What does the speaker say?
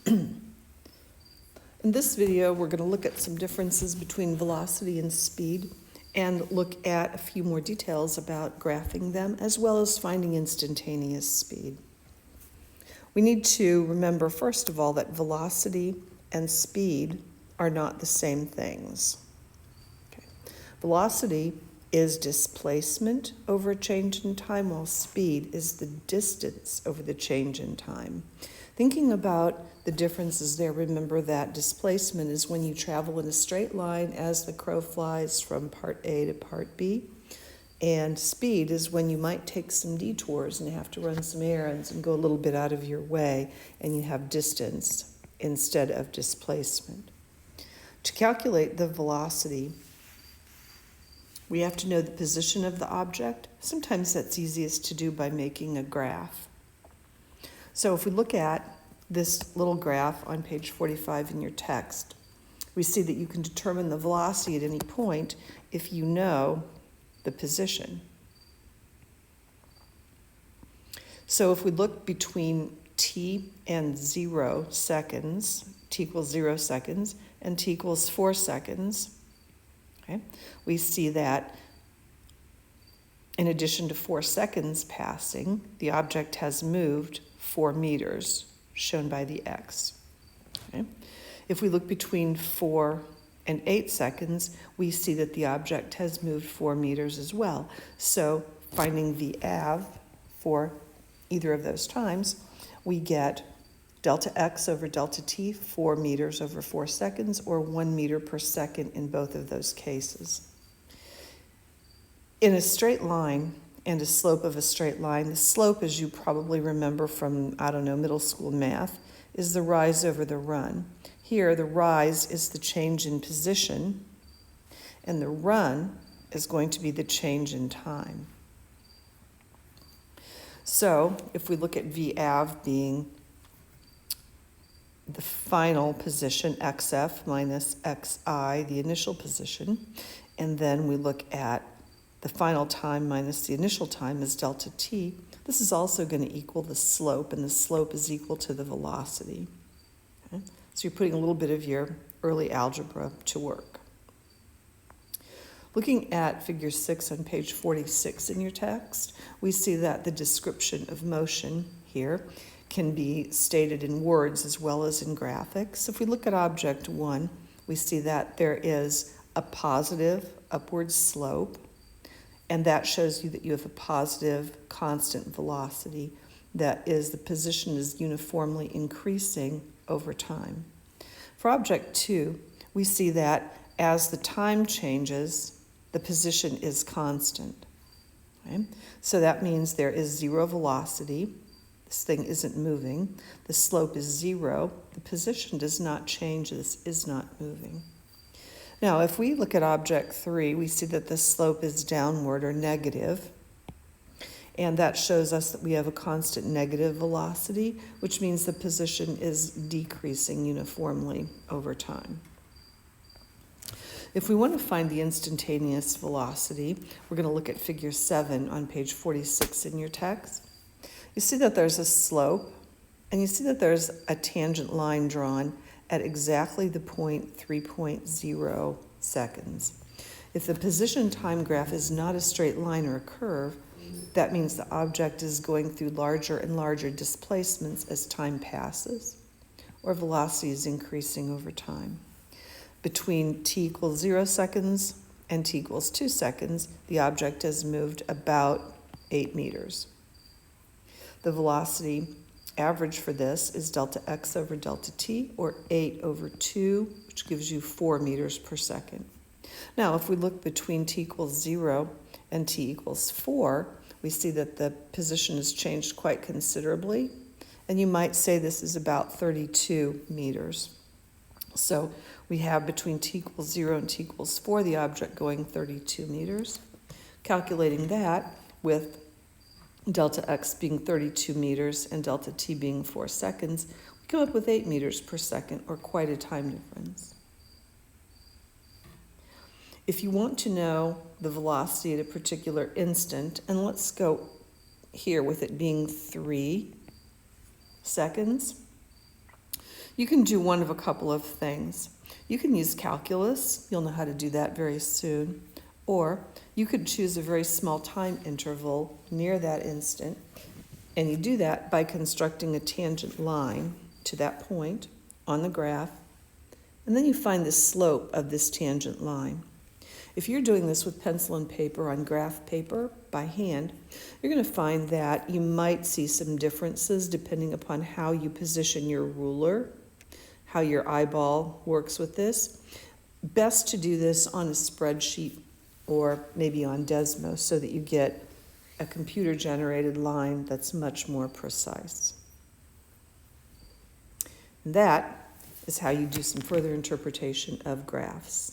In this video, we're going to look at some differences between velocity and speed and look at a few more details about graphing them, as well as finding instantaneous speed. We need to remember, first of all, that velocity and speed are not the same things. Okay. Velocity is displacement over a change in time, while speed is the distance over the change in time. Thinking about the differences there, remember that displacement is when you travel in a straight line as the crow flies from part A to part B, and speed is when you might take some detours and have to run some errands and go a little bit out of your way, and you have distance instead of displacement. To calculate the velocity, we have to know the position of the object. Sometimes that's easiest to do by making a graph. So if we look at this little graph on page 45 in your text, we see that you can determine the velocity at any point if you know the position. So if we look between t and 0 seconds, t equals 0 seconds, and t equals 4 seconds, okay, we see that in addition to 4 seconds passing, the object has moved 4 meters, shown by the x. Okay. If we look between 4 and 8 seconds, we see that the object has moved 4 meters as well. So finding the av for either of those times, we get delta x over delta t, 4 meters over 4 seconds, or 1 meter per second in both of those cases. In a straight line and a slope of a straight line, the slope, as you probably remember from, middle school math, is the rise over the run. Here, the rise is the change in position, and the run is going to be the change in time. So, if we look at VAV being the final position, XF minus XI, the initial position, and then we look at the final time minus the initial time is delta t. This is also going to equal the slope, and the slope is equal to the velocity. Okay? So you're putting a little bit of your early algebra to work. Looking at figure 6 on page 46 in your text, we see that the description of motion here can be stated in words as well as in graphics. If we look at object 1, we see that there is a positive upward slope, and that shows you that you have a positive constant velocity. That is, the position is uniformly increasing over time. For object 2, we see that as the time changes, the position is constant. Okay? So that means there is 0 velocity. This thing isn't moving. The slope is 0. The position does not change. This is not moving. Now, if we look at object 3, we see that the slope is downward or negative, and that shows us that we have a constant negative velocity, which means the position is decreasing uniformly over time. If we want to find the instantaneous velocity, we're going to look at figure 7 on page 46 in your text. You see that there's a slope, and you see that there's a tangent line drawn at exactly the point 3.0 seconds. If the position time graph is not a straight line or a curve, that means the object is going through larger and larger displacements as time passes, or velocity is increasing over time. Between t equals 0 seconds and t equals 2 seconds, the object has moved about 8 meters. The velocity average for this is delta x over delta t, or 8 over 2, which gives you 4 meters per second. Now, if we look between t equals 0 and t equals 4, we see that the position has changed quite considerably, and you might say this is about 32 meters. So we have between t equals 0 and t equals 4, the object going 32 meters. Calculating that with delta x being 32 meters and delta t being 4 seconds, we come up with 8 meters per second, or quite a time difference. If you want to know the velocity at a particular instant, and let's go here with it being 3 seconds, You can do one of a couple of things. You can use calculus. You'll know how to do that very soon. Or you could choose a very small time interval near that instant, and you do that by constructing a tangent line to that point on the graph, and then you find the slope of this tangent line. If you're doing this with pencil and paper on graph paper by hand, you're going to find that you might see some differences depending upon how you position your ruler, how your eyeball works with this. Best to do this on a spreadsheet or maybe on Desmo so that you get a computer-generated line that's much more precise. And that is how you do some further interpretation of graphs.